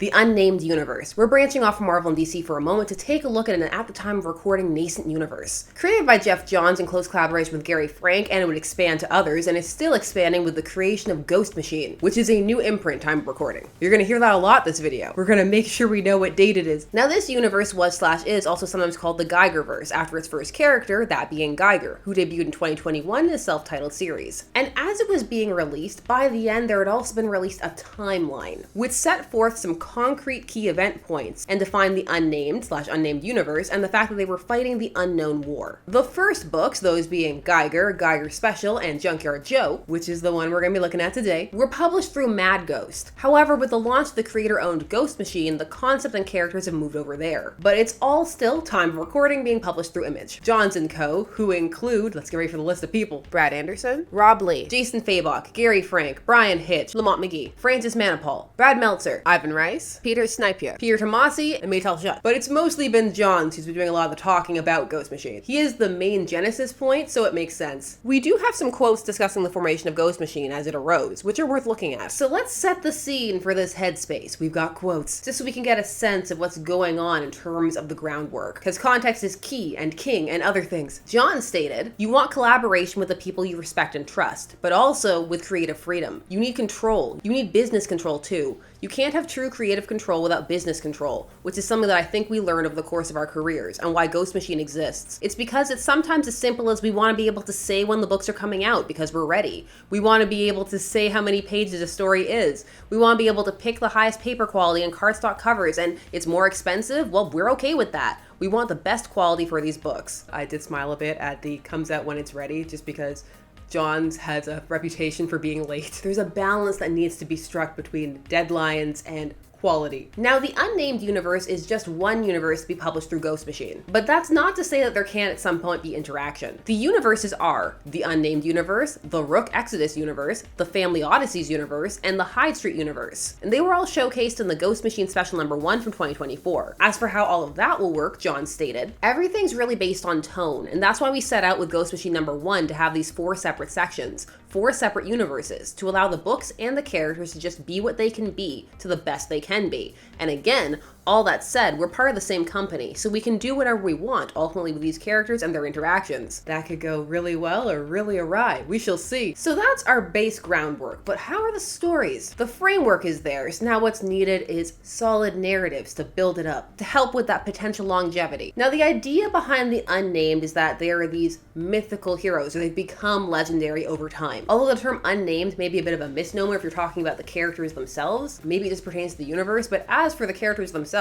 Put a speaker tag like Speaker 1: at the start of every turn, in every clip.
Speaker 1: The Unnamed Universe. We're branching off from Marvel and DC for a moment to take a look at an at the time of recording nascent universe. Created by Geoff Johns in close collaboration with Gary Frank, and it would expand to others, and is still expanding with the creation of Ghost Machine, which is a new imprint time of recording. You're gonna hear that a lot this video. We're gonna make sure we know what date it is. Now this universe was/is also sometimes called the Geigerverse, after its first character, that being Geiger, who debuted in 2021 in a self-titled series. And as it was being released, by the end there had also been released a timeline, which set forth some concrete key event points and defined the Unnamed/Unnamed Universe and the fact that they were fighting the unknown war. The first books, those being Geiger, Geiger Special, and Junkyard Joe, which is the one we're going to be looking at today, were published through Mad Ghost. However, with the launch of the creator-owned Ghost Machine, the concept and characters have moved over there. But it's all still, time of recording, being published through Image. Johns & Co., who include, let's get ready for the list of people, Brad Anderson, Rob Lee, Jason Fabok, Gary Frank, Brian Hitch, Lamont McGee, Francis Manipal, Brad Meltzer, Ivan Rice, Peter Snipier, Peter Tomasi, and Maytal Shutt. But it's mostly been Johns who's been doing a lot of the talking about Ghost Machine. He is the main genesis point, so it makes sense. We do have some quotes discussing the formation of Ghost Machine as it arose, which are worth looking at. So let's set the scene for this headspace. We've got quotes, just so we can get a sense of what's going on in terms of the groundwork, because context is key and king and other things. John stated, "You want collaboration with the people you respect and trust, but also with creative freedom. You need control. You need business control too. You can't have true creative control without business control," which is something that I think we learned over the course of our careers and why Ghost Machine exists. It's because it's sometimes as simple as we want to be able to say when the books are coming out because we're ready. We want to be able to say how many pages a story is. We want to be able to pick the highest paper quality and cardstock covers, and it's more expensive. Well, we're okay with that. We want the best quality for these books. I did smile a bit at the comes out when it's ready, just because Johns has a reputation for being late. There's a balance that needs to be struck between deadlines and quality. Now, the Unnamed Universe is just one universe to be published through Ghost Machine, but that's not to say that there can't at some point be interaction. The universes are the Unnamed Universe, the Rook Exodus Universe, the Family Odysseys Universe, and the Hyde Street Universe. And they were all showcased in the Ghost Machine Special #1 from 2024. As for how all of that will work, John stated, "Everything's really based on tone, and that's why we set out with Ghost Machine #1 to have these 4 separate sections, 4 separate universes, to allow the books and the characters to just be what they can be to the best they can be. And again, all that said, we're part of the same company, so we can do whatever we want, ultimately, with these characters and their interactions." That could go really well or really awry. We shall see. So that's our base groundwork, but how are the stories? The framework is there, so now what's needed is solid narratives to build it up, to help with that potential longevity. Now, the idea behind the Unnamed is that they are these mythical heroes, or they've become legendary over time. Although the term Unnamed may be a bit of a misnomer if you're talking about the characters themselves, maybe it just pertains to the universe, but as for the characters themselves,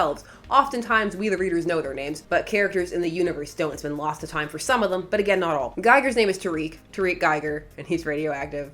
Speaker 1: oftentimes we the readers know their names, but characters in the universe don't. It's been lost to time for some of them, but again, not all. Geiger's name is Tariq Geiger, and he's radioactive.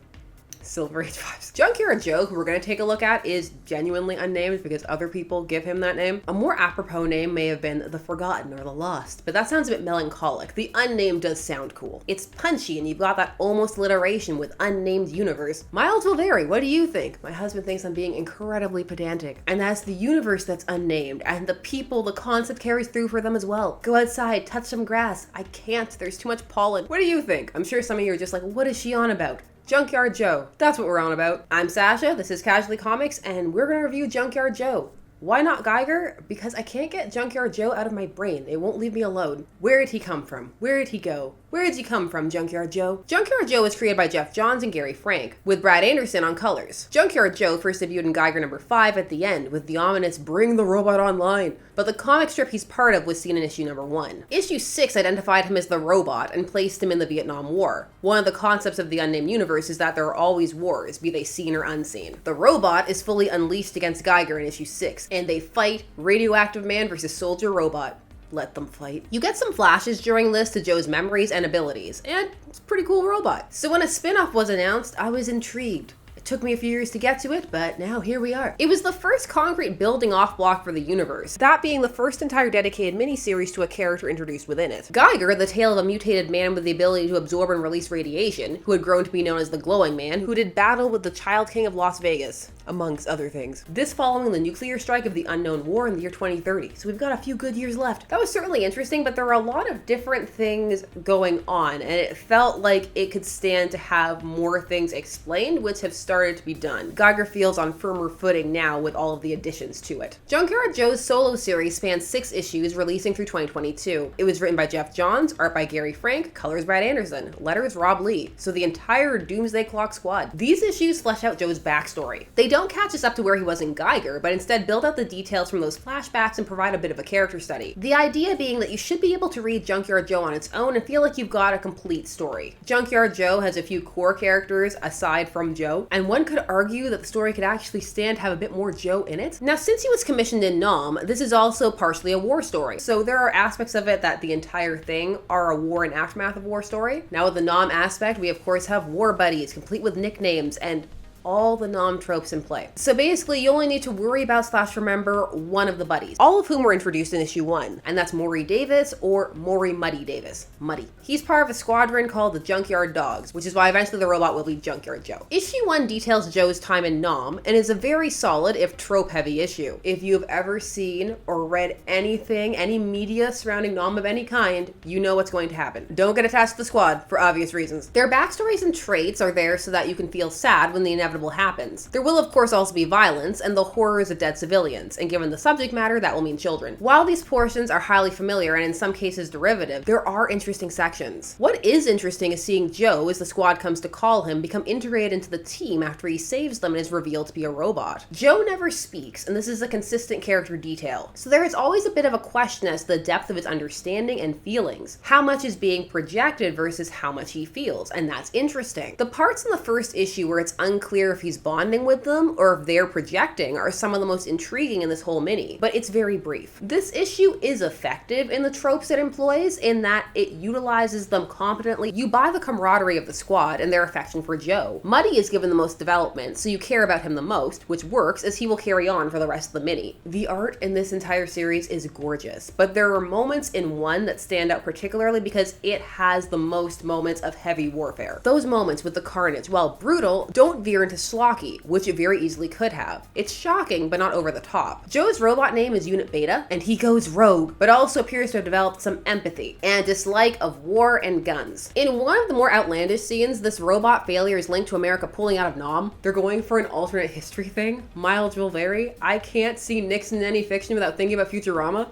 Speaker 1: Silver Age vibes. Junkyard Joe, who we're going to take a look at, is genuinely unnamed because other people give him that name. A more apropos name may have been the Forgotten or the Lost, but that sounds a bit melancholic. The Unnamed does sound cool. It's punchy, and you've got that almost alliteration with Unnamed Universe. Miles will vary. What do you think? My husband thinks I'm being incredibly pedantic, and that's the universe that's unnamed, and the people, the concept carries through for them as well. Go outside, touch some grass. I can't. There's too much pollen. What do you think? I'm sure some of you are just like, what is she on about? Junkyard Joe. That's what we're on about. I'm Sasha, this is Casually Comics, and we're gonna review Junkyard Joe. Why not Geiger? Because I can't get Junkyard Joe out of my brain. It won't leave me alone. Where did he come from? Where did he go? Where did he come from, Junkyard Joe? Junkyard Joe was created by Geoff Johns and Gary Frank, with Brad Anderson on colors. Junkyard Joe first debuted in Geiger #5 at the end, with the ominous "Bring the Robot Online," but the comic strip he's part of was seen in issue #1. Issue 6 identified him as the Robot and placed him in the Vietnam War. One of the concepts of the Unnamed Universe is that there are always wars, be they seen or unseen. The Robot is fully unleashed against Geiger in issue 6, and they fight Radioactive Man versus Soldier Robot. Let them fight. You get some flashes during this to Joe's memories and abilities, and it's a pretty cool robot. So when a spin-off was announced, I was intrigued. It took me a few years to get to it, but now here we are. It was the first concrete building off block for the universe, that being the first entire dedicated miniseries to a character introduced within it. Geiger, the tale of a mutated man with the ability to absorb and release radiation, who had grown to be known as the Glowing Man, who did battle with the Child King of Las Vegas, amongst other things. This following the nuclear strike of the Unknown War in the year 2030, so we've got a few good years left. That was certainly interesting, but there were a lot of different things going on, and it felt like it could stand to have more things explained, which have started started to be done. Geiger feels on firmer footing now with all of the additions to it. Junkyard Joe's solo series spans 6 issues, releasing through 2022. It was written by Geoff Johns, art by Gary Frank, colors Brad Anderson, letters Rob Lee, so the entire Doomsday Clock squad. These issues flesh out Joe's backstory. They don't catch us up to where he was in Geiger, but instead build out the details from those flashbacks and provide a bit of a character study. The idea being that you should be able to read Junkyard Joe on its own and feel like you've got a complete story. Junkyard Joe has a few core characters aside from Joe, and one could argue that the story could actually stand to have a bit more Joe in it. Now, since he was commissioned in Nam, this is also partially a war story, so there are aspects of it that the entire thing are a war and aftermath of war story. Now, with the Nam aspect, we of course have war buddies, complete with nicknames and all the Nam tropes in play. So basically, you only need to worry about / remember one of the buddies, all of whom were introduced in issue 1, and that's Maury Davis, or Maury Muddy Davis. Muddy. He's part of a squadron called the Junkyard Dogs, which is why eventually the robot will be Junkyard Joe. Issue 1 details Joe's time in Nam, and is a very solid, if trope-heavy issue. If you've ever seen or read anything, any media surrounding Nam of any kind, you know what's going to happen. Don't get attached to the squad, for obvious reasons. Their backstories and traits are there so that you can feel sad when the inevitable happens. There will of course also be violence and the horrors of dead civilians, and given the subject matter, that will mean children. While these portions are highly familiar and in some cases derivative, there are interesting sections. What is interesting is seeing Joe, as the squad comes to call him, become integrated into the team after he saves them and is revealed to be a robot. Joe never speaks, and this is a consistent character detail, so there is always a bit of a question as to the depth of his understanding and feelings. How much is being projected versus how much he feels, and that's interesting. The parts in the first issue where it's unclear if he's bonding with them or if they're projecting are some of the most intriguing in this whole mini, but it's very brief. This issue is effective in the tropes it employs in that it utilizes them competently. You buy the camaraderie of the squad and their affection for Joe. Muddy is given the most development, so you care about him the most, which works as he will carry on for the rest of the mini. The art in this entire series is gorgeous, but there are moments in one that stand out particularly because it has the most moments of heavy warfare. Those moments with the carnage, while brutal, don't veer into schlocky, which it very easily could have. It's shocking, but not over the top. Joe's robot name is Unit Beta, and he goes rogue, but also appears to have developed some empathy and dislike of war and guns. In one of the more outlandish scenes, this robot failure is linked to America pulling out of Nam. They're going for an alternate history thing. Miles will vary. I can't see Nixon in any fiction without thinking about Futurama.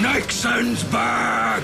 Speaker 2: Nixon's back!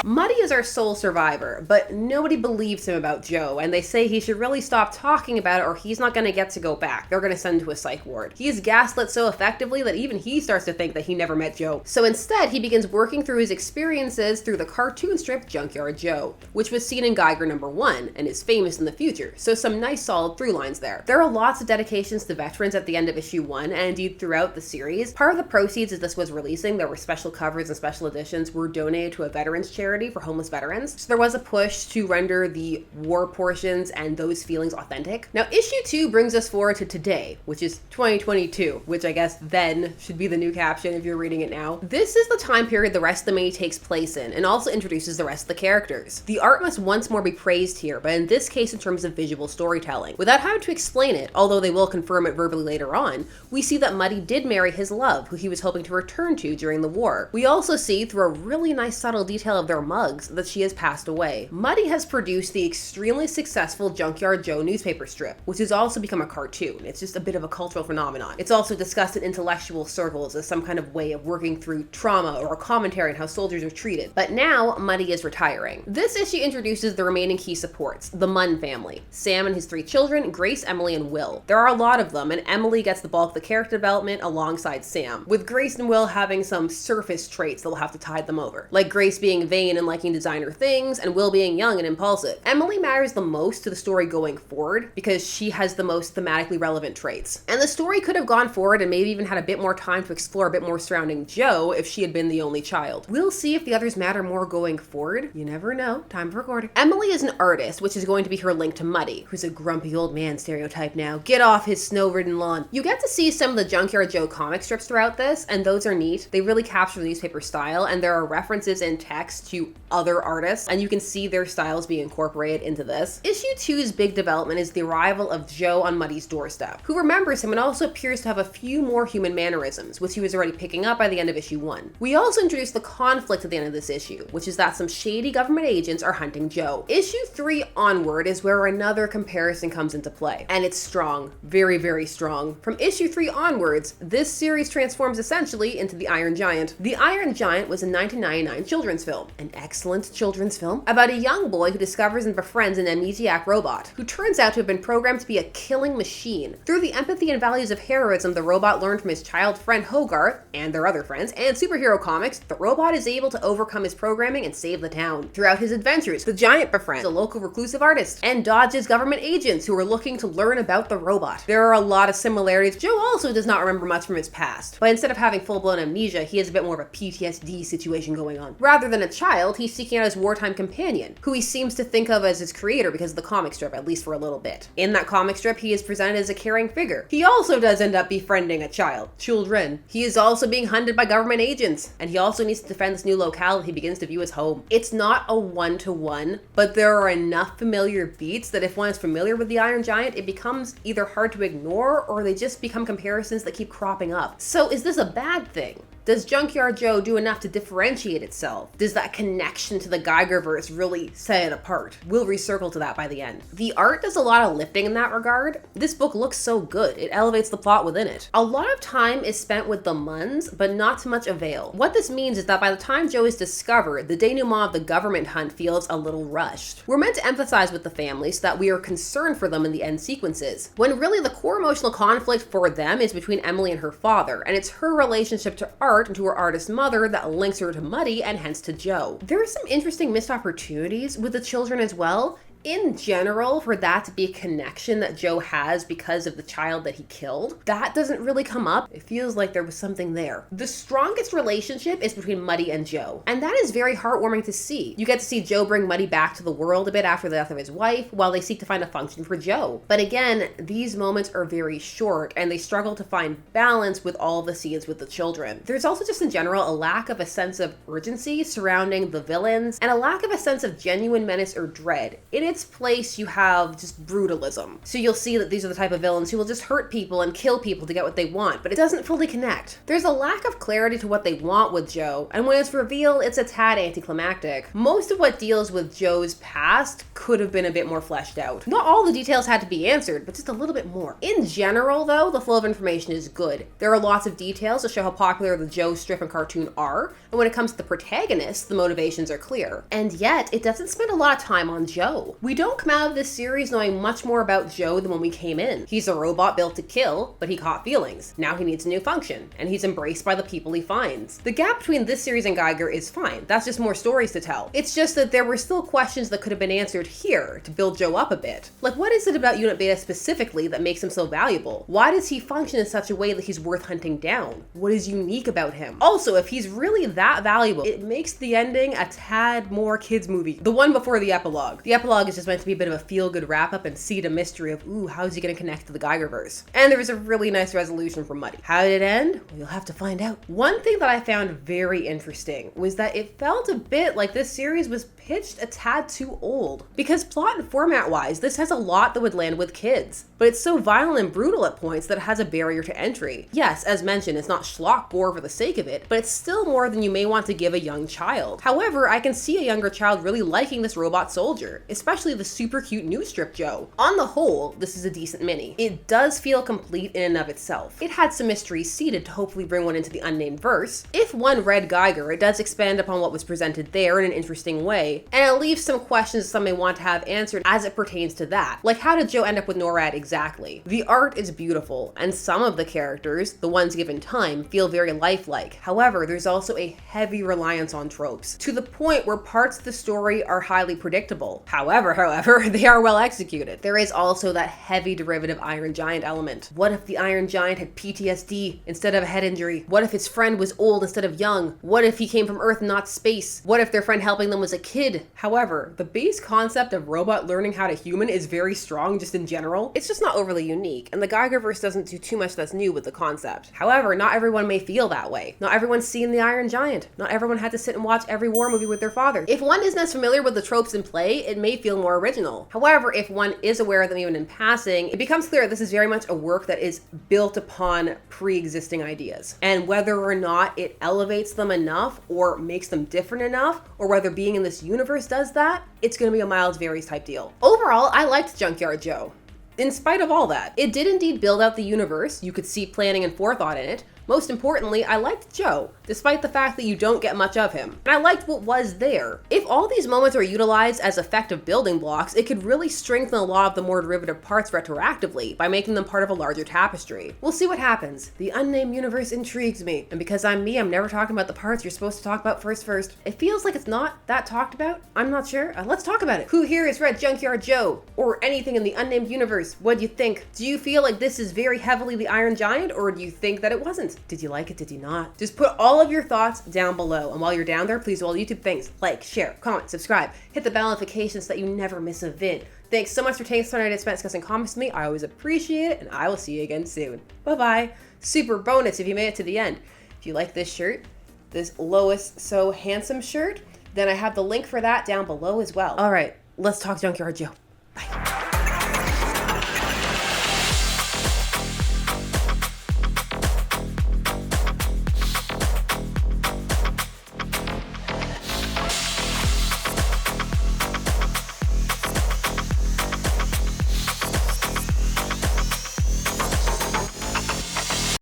Speaker 1: Muddy is our sole survivor, but nobody believes him about Joe, and they say he should really stop talking about it or he's not going to get to go back. They're going to send him to a psych ward. He is gaslit so effectively that even he starts to think that he never met Joe. So instead, he begins working through his experiences through the cartoon strip Junkyard Joe, which was seen in Geiger #1 and is famous in the future, so some nice solid through lines there. There are lots of dedications to veterans at the end of issue 1, and indeed throughout the series. Part of the proceeds as this was releasing, there were special covers and special editions, were donated to a veterans charity for homeless veterans. So there was a push to render the war portions and those feelings authentic. Now, issue 2 brings us forward to today, which is 2022, which I guess then should be the new caption if you're reading it now. This is the time period the rest of the mini takes place in, and also introduces the rest of the characters. The art must once more be praised here, but in this case in terms of visual storytelling. Without having to explain it, although they will confirm it verbally later on, we see that Muddy did marry his love, who he was hoping to return to during the war. We also see, through a really nice subtle detail of their mugs, that she has passed away. Muddy has produced the extremely successful Junkyard Joe newspaper strip, which has also become a cartoon. It's just a bit of a cultural phenomenon. It's also discussed in intellectual circles as some kind of way of working through trauma or a commentary on how soldiers are treated. But now, Muddy is retiring. This issue introduces the remaining key supports, the Munn family. Sam and his 3 children, Grace, Emily, and Will. There are a lot of them, and Emily gets the bulk of the character development alongside Sam, with Grace and Will having some surface traits that will have to tide them over, like Grace being vain and liking designer things, and Will being young and impulsive. Emily matters the most to the story going forward because she has the most thematically relevant traits. And the story could have gone forward and maybe even had a bit more time to explore a bit more surrounding Joe if she had been the only child. We'll see if the others matter more going forward. You never know. Time for recording. Emily is an artist, which is going to be her link to Muddy, who's a grumpy old man stereotype now. Get off his snow-ridden lawn. You get to see some of the Junkyard Joe comic strips throughout this, and those are neat. They really capture the newspaper style, and there are references in text to few other artists, and you can see their styles being incorporated into this. Issue 2's big development is the arrival of Joe on Muddy's doorstep, who remembers him and also appears to have a few more human mannerisms, which he was already picking up by the end of issue 1. We also introduce the conflict at the end of this issue, which is that some shady government agents are hunting Joe. Issue 3 onward is where another comparison comes into play, and it's strong, very, very strong. From issue 3 onwards, this series transforms essentially into The Iron Giant. The Iron Giant was a 1999 children's film, an excellent children's film, about a young boy who discovers and befriends an amnesiac robot, who turns out to have been programmed to be a killing machine. Through the empathy and values of heroism the robot learned from his child friend Hogarth, and their other friends, and superhero comics, the robot is able to overcome his programming and save the town. Throughout his adventures, the giant befriends a local reclusive artist, and dodges government agents who are looking to learn about the robot. There are a lot of similarities. Joe also does not remember much from his past, but instead of having full-blown amnesia, he has a bit more of a PTSD situation going on. Rather than a child, he's seeking out his wartime companion, who he seems to think of as his creator because of the comic strip, at least for a little bit. In that comic strip, he is presented as a caring figure. He also does end up befriending a child. Children. He is also being hunted by government agents, and he also needs to defend this new locale that he begins to view as home. It's not a one-to-one, but there are enough familiar beats that if one is familiar with the Iron Giant, it becomes either hard to ignore or they just become comparisons that keep cropping up. So is this a bad thing? Does Junkyard Joe do enough to differentiate itself? Does that connection to the Geigerverse really set it apart? We'll recircle to that by the end. The art does a lot of lifting in that regard. This book looks so good, it elevates the plot within it. A lot of time is spent with the Muns, but not to much avail. What this means is that by the time Joe is discovered, the denouement of the government hunt feels a little rushed. We're meant to empathize with the family so that we are concerned for them in the end sequences, when really the core emotional conflict for them is between Emily and her father, and it's her relationship to art and to her artist mother that links her to Muddy and hence to Joe. There are some interesting missed opportunities with the children as well. In general, for that to be a connection that Joe has because of the child that he killed, that doesn't really come up. It feels like there was something there. The strongest relationship is between Muddy and Joe, and that is very heartwarming to see. You get to see Joe bring Muddy back to the world a bit after the death of his wife, while they seek to find a function for Joe. But again, these moments are very short, and they struggle to find balance with all the scenes with the children. There's also just in general a lack of a sense of urgency surrounding the villains, and a lack of a sense of genuine menace or dread. In its place, you have just brutalism. So you'll see that these are the type of villains who will just hurt people and kill people to get what they want, but it doesn't fully connect. There's a lack of clarity to what they want with Joe, and when it's revealed, it's a tad anticlimactic. Most of what deals with Joe's past could have been a bit more fleshed out. Not all the details had to be answered, but just a little bit more. In general, though, the flow of information is good. There are lots of details to show how popular the Joe strip and cartoon are, and when it comes to the protagonists, the motivations are clear. And yet, it doesn't spend a lot of time on Joe. We don't come out of this series knowing much more about Joe than when we came in. He's a robot built to kill, but he caught feelings. Now he needs a new function, and he's embraced by the people he finds. The gap between this series and Geiger is fine. That's just more stories to tell. It's just that there were still questions that could have been answered here to build Joe up a bit. Like, what is it about Unit Beta specifically that makes him so valuable? Why does he function in such a way that he's worth hunting down? What is unique about him? Also, if he's really that valuable, it makes the ending a tad more kids movie. The one before the epilogue. The epilogue is just meant to be a bit of a feel-good wrap-up and seed a mystery of, ooh, how is he gonna connect to the Geigerverse? And there was a really nice resolution from Muddy. How did it end? Well, you'll have to find out. One thing that I found very interesting was that it felt a bit like this series was pitched a tad too old. Because plot and format-wise, this has a lot that would land with kids, but it's so violent and brutal at points that it has a barrier to entry. Yes, as mentioned, it's not schlock gore for the sake of it, but it's still more than you may want to give a young child. However, I can see a younger child really liking this robot soldier, especially the super cute new strip Joe. On the whole, this is a decent mini. It does feel complete in and of itself. It had some mysteries seeded to hopefully bring one into the Unnamed Verse. If one read Geiger, it does expand upon what was presented there in an interesting way, and it leaves some questions some may want to have answered as it pertains to that. Like, how did Joe end up with NORAD exactly? The art is beautiful, and some of the characters, the ones given time, feel very lifelike. However, there's also a heavy reliance on tropes, to the point where parts of the story are highly predictable. However, however, they are well executed. There is also that heavy derivative Iron Giant element. What if the Iron Giant had PTSD instead of a head injury? What if his friend was old instead of young? What if he came from Earth and not space? What if their friend helping them was a kid? However, the base concept of robot learning how to human is very strong just in general. It's just not overly unique, and the Geigerverse doesn't do too much that's new with the concept. However, not everyone may feel that way. Not everyone's seen the Iron Giant. Not everyone had to sit and watch every war movie with their father. If one isn't as familiar with the tropes in play, it may feel more original. However, if one is aware of them even in passing, it becomes clear this is very much a work that is built upon pre-existing ideas. And whether or not it elevates them enough or makes them different enough, or whether being in this universe does that, it's going to be a miles varies type deal. Overall, I liked Junkyard Joe. In spite of all that, it did indeed build out the universe. You could see planning and forethought in it. Most importantly, I liked Joe, despite the fact that you don't get much of him. And I liked what was there. If all these moments are utilized as effective building blocks, it could really strengthen a lot of the more derivative parts retroactively by making them part of a larger tapestry. We'll see what happens. The Unnamed Universe intrigues me, and because I'm me, I'm never talking about the parts you're supposed to talk about first. It feels like it's not that talked about. I'm not sure. Let's talk about it. Who here has read Junkyard Joe or anything in the Unnamed Universe? What do you think? Do you feel like this is very heavily the Iron Giant, or do you think that it wasn't? Did you like it? Did you not? Just put all of your thoughts down below. And while you're down there, please do all the YouTube things. Like, share, comment, subscribe. Hit the bell notifications so that you never miss a vid. Thanks so much for taking some time to spend discussing comics with me. I always appreciate it, and I will see you again soon. Bye-bye. Super bonus if you made it to the end. If you like this shirt, this Lois So Handsome shirt, then I have the link for that down below as well. All right, let's talk Junkyard Joe.